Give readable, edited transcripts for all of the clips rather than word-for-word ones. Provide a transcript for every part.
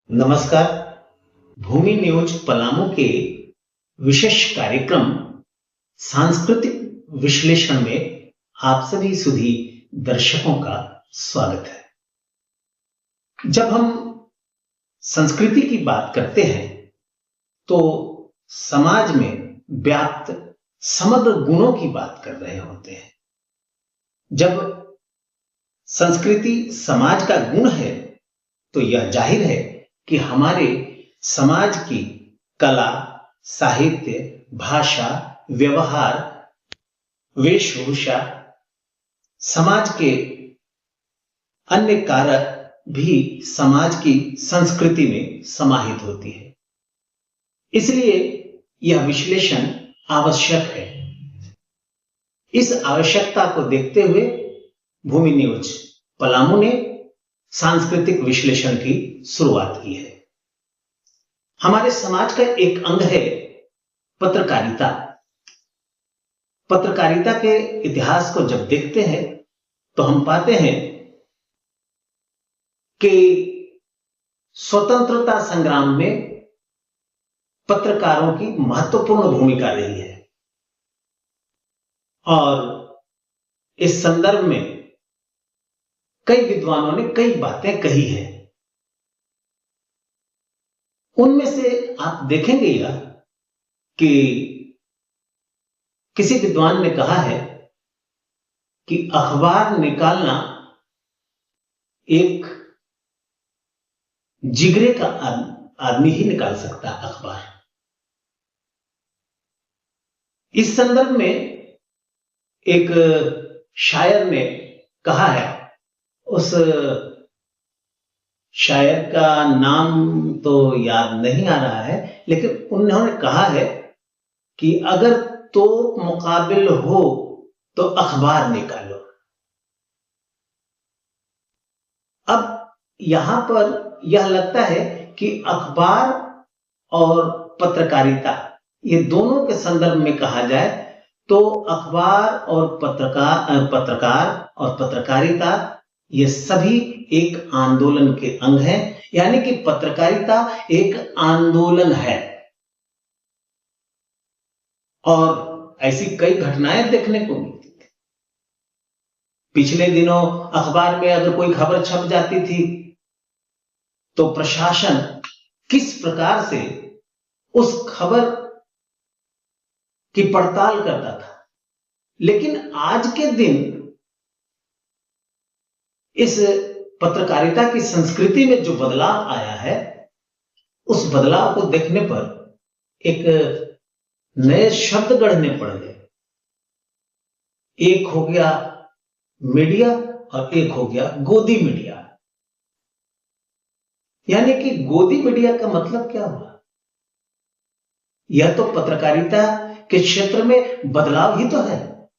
नमस्कार। भूमि न्यूज पलामू के विशेष कार्यक्रम सांस्कृतिक विश्लेषण में आप सभी सुधी दर्शकों का स्वागत है। जब हम संस्कृति की बात करते हैं तो समाज में व्याप्त समग्र गुणों की बात कर रहे होते हैं। जब संस्कृति समाज का गुण है तो यह जाहिर है कि हमारे समाज की कला, साहित्य, भाषा, व्यवहार, वेशभूषा, समाज के अन्य कारक भी समाज की संस्कृति में समाहित होती है। इसलिए यह विश्लेषण आवश्यक है। इस आवश्यकता को देखते हुए भूमि न्यूज पलामू ने सांस्कृतिक विश्लेषण की शुरुआत की है। हमारे समाज का एक अंग है पत्रकारिता। पत्रकारिता के इतिहास को जब देखते हैं तो हम पाते हैं कि स्वतंत्रता संग्राम में पत्रकारों की महत्वपूर्ण भूमिका रही है और इस संदर्भ में कई विद्वानों ने कई बातें कही हैं। उनमें से आप देखेंगे यह कि किसी विद्वान ने कहा है कि अखबार निकालना एक जिगरे का आदमी ही निकाल सकता है अखबार। इस संदर्भ में एक शायर ने कहा है, उस शायर का नाम तो याद नहीं आ रहा है, लेकिन उन्होंने कहा है कि अगर तो मुकाबिल हो तो अखबार निकालो। अब यहां पर यह लगता है कि अखबार और पत्रकारिता, ये दोनों के संदर्भ में कहा जाए तो अखबार और पत्रकार और पत्रकारिता ये सभी एक आंदोलन के अंग हैं। यानी कि पत्रकारिता एक आंदोलन है और ऐसी कई घटनाएं देखने को मिलती थी। पिछले दिनों अखबार में अगर कोई खबर छप जाती थी तो प्रशासन किस प्रकार से उस खबर की पड़ताल करता था। लेकिन आज के दिन इस पत्रकारिता की संस्कृति में जो बदलाव आया है, उस बदलाव को देखने पर एक नए शब्द गढ़ने पड़ गए। एक हो गया मीडिया और एक हो गया गोदी मीडिया। यानी कि गोदी मीडिया का मतलब क्या हुआ? यह तो पत्रकारिता के क्षेत्र में बदलाव ही तो है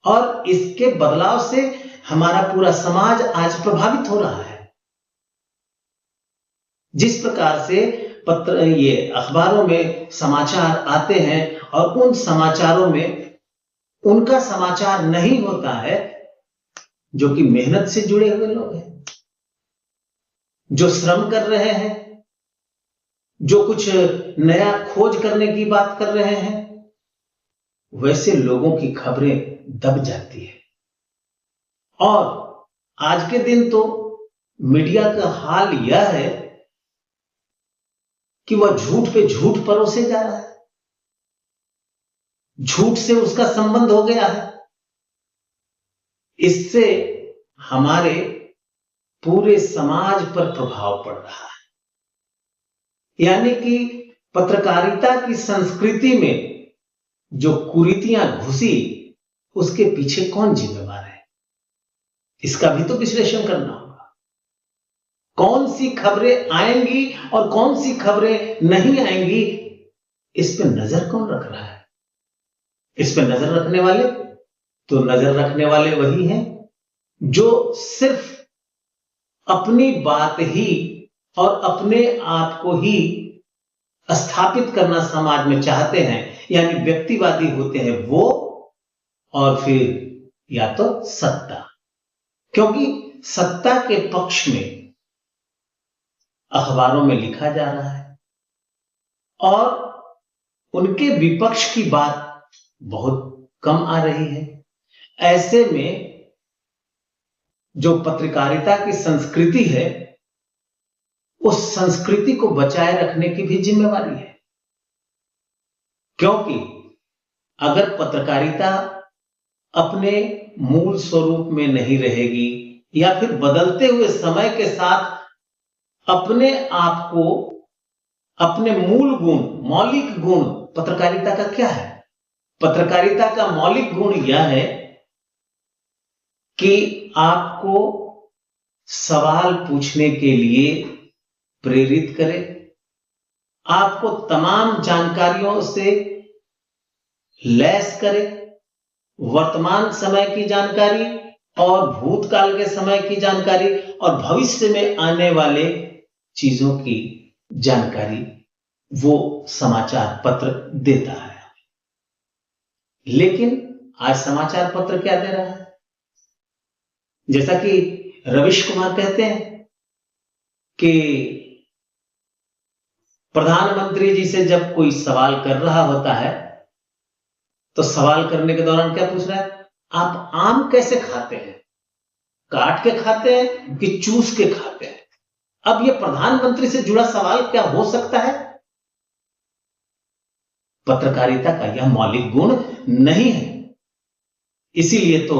और इसके बदलाव से हमारा पूरा समाज आज प्रभावित हो रहा है। जिस प्रकार से ये अखबारों में समाचार आते हैं और उन समाचारों में उनका समाचार नहीं होता है, जो कि मेहनत से जुड़े हुए लोग हैं, जो श्रम कर रहे हैं, जो कुछ नया खोज करने की बात कर रहे हैं, वैसे लोगों की खबरें दब जाती है। और आज के दिन तो मीडिया का हाल यह है कि वह झूठ पे झूठ परोसे जा रहा है, झूठ से उसका संबंध हो गया है। इससे हमारे पूरे समाज पर प्रभाव पड़ रहा है। यानी कि पत्रकारिता की संस्कृति में जो कुरीतियां घुसी, उसके पीछे कौन जिम्मेवार है, इसका भी तो विश्लेषण करना होगा। कौन सी खबरें आएंगी और कौन सी खबरें नहीं आएंगी, इस पर नजर कौन रख रहा है? इस पर नजर रखने वाले वही हैं जो सिर्फ अपनी बात ही और अपने आप को ही स्थापित करना समाज में चाहते हैं। यानी व्यक्तिवादी होते हैं वो, और फिर या तो सत्ता, क्योंकि सत्ता के पक्ष में अखबारों में लिखा जा रहा है और उनके विपक्ष की बात बहुत कम आ रही है। ऐसे में जो पत्रकारिता की संस्कृति है, उस संस्कृति को बचाए रखने की भी जिम्मेवारी है, क्योंकि अगर पत्रकारिता अपने मूल स्वरूप में नहीं रहेगी या फिर बदलते हुए समय के साथ अपने आप को, अपने मूल गुण, मौलिक गुण, पत्रकारिता का क्या है? पत्रकारिता का मौलिक गुण यह है कि आपको सवाल पूछने के लिए प्रेरित करे, आपको तमाम जानकारियों से लैस करे, वर्तमान समय की जानकारी और भूतकाल के समय की जानकारी और भविष्य में आने वाले चीजों की जानकारी वो समाचार पत्र देता है। लेकिन आज समाचार पत्र क्या दे रहा है? जैसा कि रवीश कुमार कहते हैं कि प्रधानमंत्री जी से जब कोई सवाल कर रहा होता है तो सवाल करने के दौरान क्या पूछ रहा है? आप आम कैसे खाते हैं? काट के खाते हैं कि चूस के खाते हैं? अब यह प्रधानमंत्री से जुड़ा सवाल क्या हो सकता है? पत्रकारिता का यह मौलिक गुण नहीं है। इसीलिए तो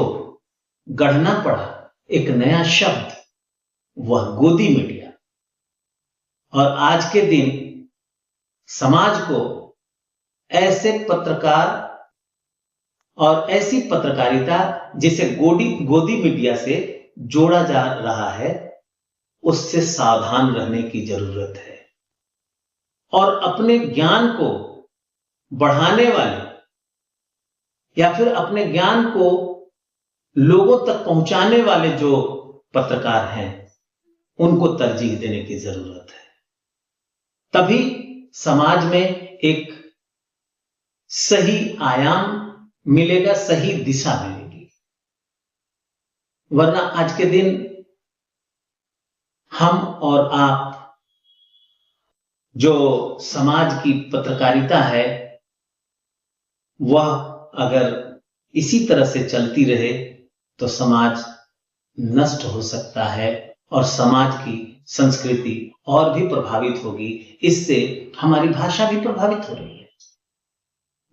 गढ़ना पड़ा एक नया शब्द, वह गोदी मीडिया। और आज के दिन समाज को ऐसे पत्रकार और ऐसी पत्रकारिता जिसे गोदी मीडिया से जोड़ा जा रहा है, उससे सावधान रहने की जरूरत है और अपने ज्ञान को बढ़ाने वाले या फिर अपने ज्ञान को लोगों तक पहुंचाने वाले जो पत्रकार हैं, उनको तरजीह देने की जरूरत है। तभी समाज में एक सही आयाम मिलेगा, सही दिशा मिलेगी। वरना आज के दिन हम और आप, जो समाज की पत्रकारिता है, वह अगर इसी तरह से चलती रहे तो समाज नष्ट हो सकता है और समाज की संस्कृति और भी प्रभावित होगी। इससे हमारी भाषा भी प्रभावित हो रही है।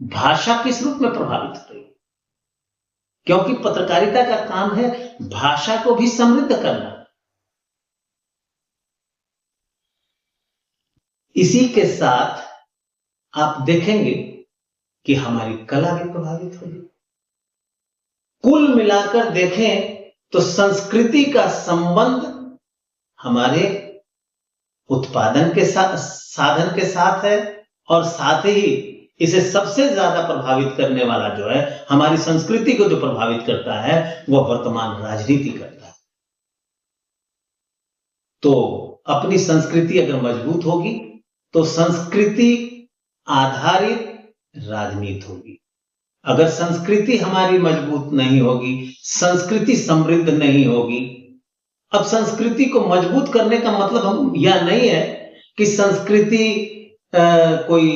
भाषा किस रूप में प्रभावित हो रही है? क्योंकि पत्रकारिता का काम है भाषा को भी समृद्ध करना। इसी के साथ आप देखेंगे कि हमारी कला भी प्रभावित होगी। कुल मिलाकर देखें तो संस्कृति का संबंध हमारे उत्पादन के साथ, साधन के साथ है, और साथ ही इसे सबसे ज्यादा प्रभावित करने वाला जो है, हमारी संस्कृति को जो प्रभावित करता है, वह वर्तमान राजनीति करता है। तो अपनी संस्कृति अगर मजबूत होगी तो संस्कृति आधारित राजनीति होगी। अगर संस्कृति हमारी मजबूत नहीं होगी, संस्कृति समृद्ध नहीं होगी। अब संस्कृति को मजबूत करने का मतलब हम यह नहीं है कि संस्कृति कोई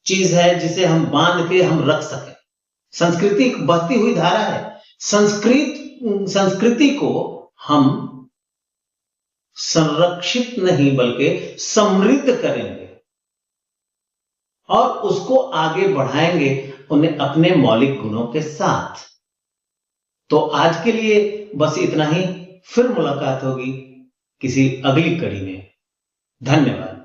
चीज है जिसे हम बांध के हम रख सकें। संस्कृति एक बहती हुई धारा है। संस्कृति को हम संरक्षित नहीं बल्कि समृद्ध करेंगे और उसको आगे बढ़ाएंगे, उन्हें अपने मौलिक गुणों के साथ। तो आज के लिए बस इतना ही। फिर मुलाकात होगी किसी अगली कड़ी में। धन्यवाद।